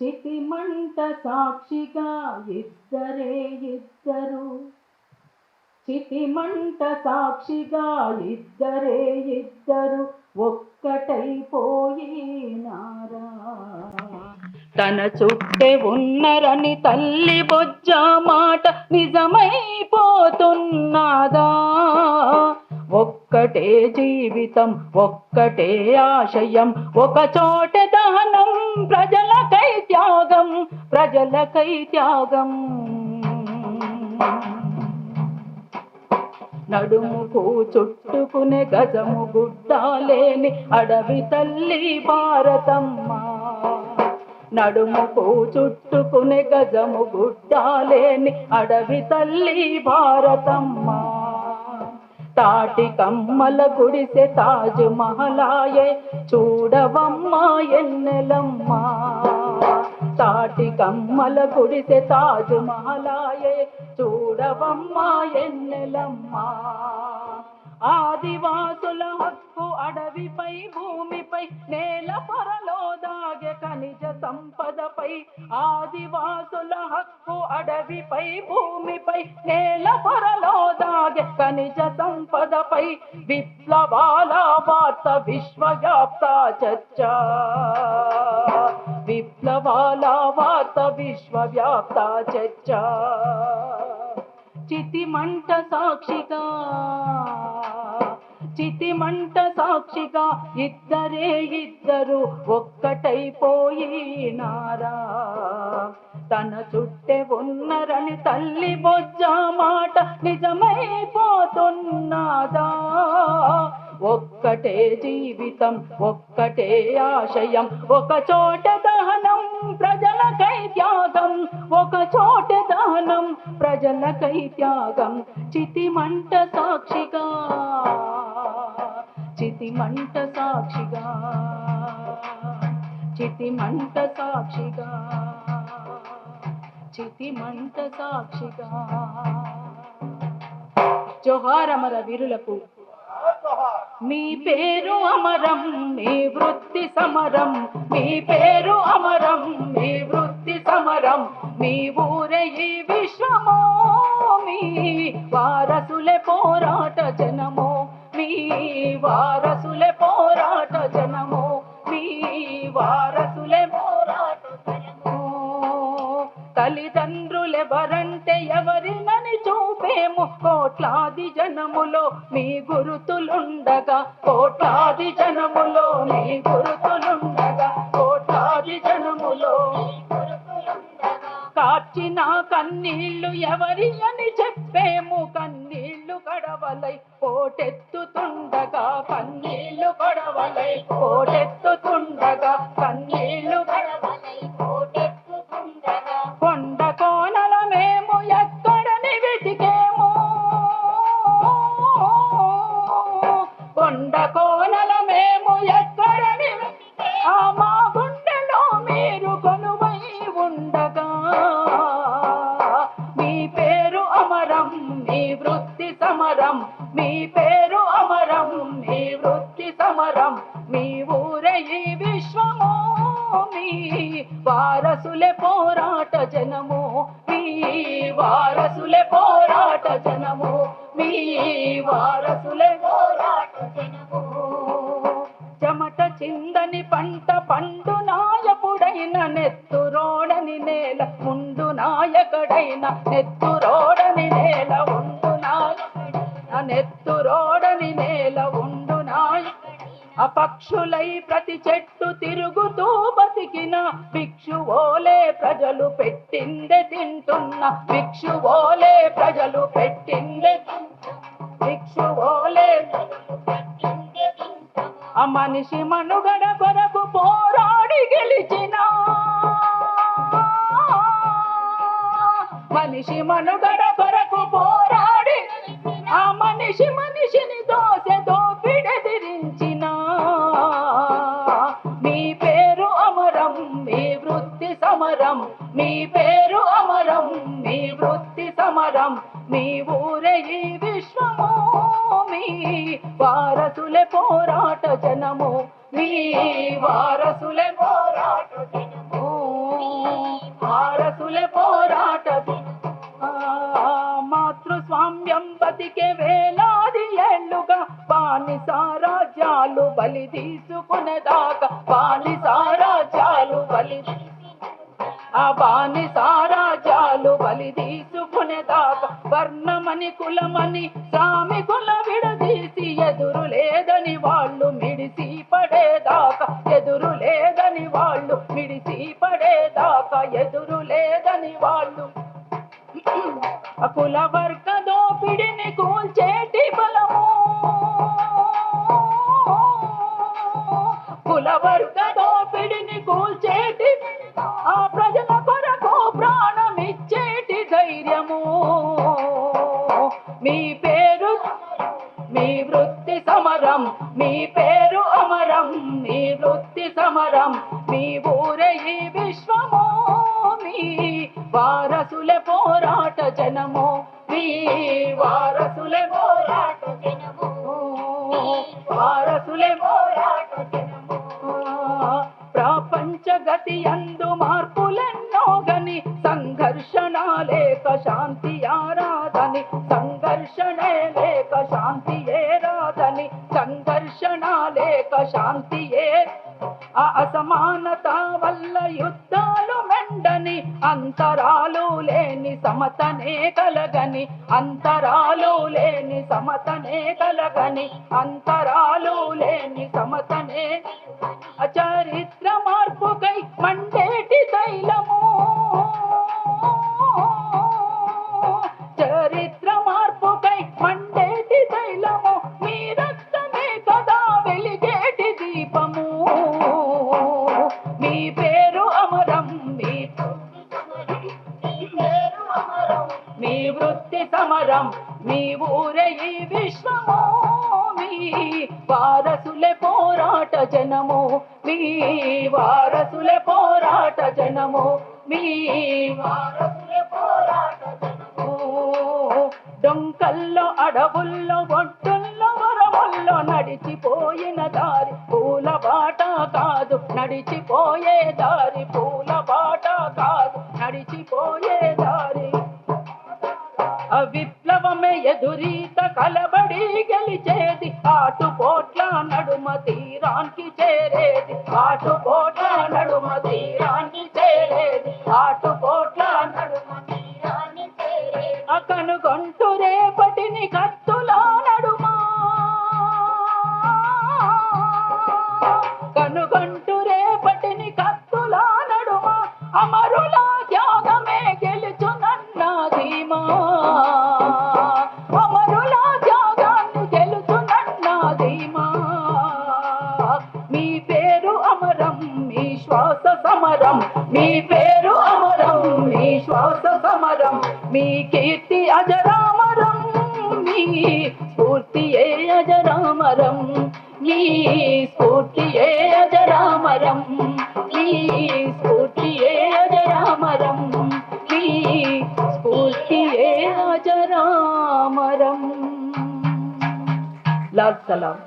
చితిమంట సాక్షిగా ఇద్దరే ఇద్దరు, చితిమంట సాక్షిగా ఇద్దరే ఇద్దరు ఒక్కటైపోయినారా. తన చుట్టే ఉన్నరని తల్లి బొజ్జ మాట నిజమైపోతున్నదా. ఒక్కటే జీవితం ఒక్కటే ఆశయం, ఒక చోట దహనం ప్రజలకై త్యాగం, ప్రజలకై త్యాగం. నడుముకు చుట్టుకునే గజము గుడ్డాలేని అడవి తల్లి భారతమ్మ, నడుముకు చుట్టుకునే గజము గుడ్డాలేని అడవి తల్లి భారతమ్మ. తాటి కమ్మల గుడిసె తాజ్ మహలాయే చూడవమ్మ ఎన్నెలమ్మ, తాటి కమ్మల గుడిసె తాజ్ మహలాయే చూడవమ్మ ఎన్నెలమ్మ. ఆదివాసుల హక్కు అడవిపై భూమిపై నేల పొరలో దాగే ఖనిజ సంపదపై, ఆదివాసుల హక్కు అడవిపై భూమిపై నేల పొరలో దాగే ఖనిజ సంపదపై విప్లవాల వార్త విశ్వవ్యాప్త చర్చ, విప్లవాల వార్త విశ్వవ్యాప్త చర్చ. చితిమంట సాక్షిగా, చితిమంట సాక్షిగా ఇద్దరే ఇద్దరు ఒక్కటైపోయినారా. తన చుట్టే ఉన్నరని తల్లి బొజ్జ మాట నిజమైపోతున్నదా. ఒక్కటే జీవితం ఒక్కటే ఆశయం, ఒక చోట దహనం ప్రజలకై త్యాగం, ఒక చోట దహనం ప్రజలకై త్యాగం. చితిమంట సాక్షిగా, చితిమంట సాక్షిగా, చితిమంట సాక్షిగా, చితిమంట సాక్షిగా. జోహార్ అమర వీరులకు. మీ పేరు అమరం మీ వృత్తి సమరం, మీ పేరు అమరం మీ వృత్తి సమరం. మీ ఊరే ఈ విశ్వమో, మీ వారసులే పోరాట జనమో, మీ వారసులే పోరాట జనమో, మీ వారసులే పోరాట జనమో. తల్లిదండ్రులెవరంటే ఎవరినని చూపేము, కోట్లాది జనములో మీ గురుతులుండగా, కోట్లాది జనములో మీ గురుతులుండగా, కోట్లాది జనములో కార్చిన కన్నీళ్లు ఎవరి అని చెప్పేము. కన్నీళ్లు కడవలై పోటెత్తుతుండగా, కన్నీళ్లు కడవలై పోటెత్తుతుండగా, కన్నీళ్లు కడవలై పోటెత్తుతుండగా. కొండ కోనల మేము ఎక్కడని వెతికేము, కొండ కోనల మేము ఎక్కడని ఆ మా గుండెలో మీరు కొలువై ఉండగా. మీ పేరు అమరం మీ వృత్తి సమరం, మీ పేరు అమరం మీ వృత్తి సమరం. మీ ఊరే ఈ విశ్వమో, మీ వారసులే పోరాట జనము, మీ వారసులే పోరాట జనము, మీ వారసులే పోరాట జనము. చెమట చిందని పంట పండు నాయకుడైన నెత్తురోడని నేల ముందు నాయకుడైన, నెత్తురోడని నేల ఉండు నాయకుడైన, నెత్తురోడని నేల ఉండు నాయకుడైన. అపక్షులై ప్రతి చెట్టు తిరుగుతూ బతికిన భిక్షువోలే ప్రజలు పెట్టిందే తింటున్న, భిక్షువోలే ప్రజలు పెట్టిందే, భిక్షువోలే ఆ మనిషి మనుగడ కొరకు పోరాడి గెలిచిన, మనిషి మనుగడ కొరకు పోరాడి ఆ మనిషి మనిషిని దోసె దోపిడెదిరించిన. మీ పేరు అమరం మీ వృత్తి సమరం, మీ పేరు అమరం మీ వృత్తి సమరం. మీ ఊరే ఈ విశ్వమో, మీ వారసులే పోరాట జనము, మీ వారసులే పోరాట జనము. బతికే వేలాది ఏళ్లుగా బానిస రాజ్యాలు బలి తీసుకునేదాకా బానిస రాజ్యాలు బలి ఆ బానిస రాజ్యాలు బలి తీసుకునేదాకా వర్ణమని కులమని శ్రామికుల విడదీసి ఎదురు లేదని వాళ్ళు మిడిసి పడేదాకా ఎదురు లేదని వాళ్ళు మిడిసి పడేదాకా ఎదురు లేదని వాళ్ళు కుల వర్గ దోపిడిని కూల్చేటి బలము కుల వర్గ దోపిడిని కూల్చేటి ఆ ప్రజల కొరకు ప్రాణమిచ్చేటి ధైర్యము మీ పేరు మీ వృత్తి సమరం మీ పేరు అమరం మీ వృత్తి సమరం మీ ఊరే ఈ విశ్వము మీ వారసులే పోరాట జనము మీ వారసులే పోరాట జనము వారసులే పోరాట జనము ప్రపంచ గతి యందు మార్పులెన్నో గని సంఘర్షణాలే శాంతి ఆరాధని సంఘర్షణే లేక శాంతి ఏ రాదని సంఘర్షణాలే శాంతి ఏ ఆ అసమానత వల్ల యుద్ధాలు మెండని అంతరాలు లేని సమతనే కలగని అంతరాలు లేని సమతనే కలగని అంతరాలు లేని సమతనే చరిత్ర మార్పుకై మండేటి తైలము చరిత్ర మార్పుకై మండేటి తైలము మీ రక్తమే కదా వెలిగేటి దీపము మీ పేరు అమరం మీ వృత్తి సమరం మీ ఊరే ఈ విశ్వము మీ వారసులే పోరాట జనము మీ వారసులే పోరాట జనము మీ వారసులే పోరాట జనము డొంకల్లో అడవుల్లో ఒడ్డుల్లో వరముల్లో నడిచిపోయిన దారి పూల బాట కాదు నడిచిపోయే దారి పూల బాట కాదు నడిచిపోయే దారి విప్లవమే ఎదురీత కలబడి గెలిచేది ఆటుపోట్ల నడుమ తీరానికి చేరేది ఆటుపోట్ల నడుమ తీరానికి చేరేది ఆటుపోట్ల నడుమ తీరానికి చేరేది కనుగొంటూ రేపటిని కత్తుల నడుమ కనుగొంటూ రేపటిని కత్తుల నడుమ అమరుల త్యాగమే గెలుచునన్న ధీమా అమరుల త్యాగాన్ని గెలుచునన్న ధీమా మీ పేరు అమరం మీ శ్వాస సమరం మీ పేరు అమరం మీ శ్వాస సమరం మీ కీర్తి అజరామరం మీ స్ఫూర్తియే అజరామరం మీ స్ఫూర్తియే అజరామరం మీ స్ఫూర్తియే అజరామరం మీ స్ఫూర్తియే అజరామరం. లాల్ సలాం.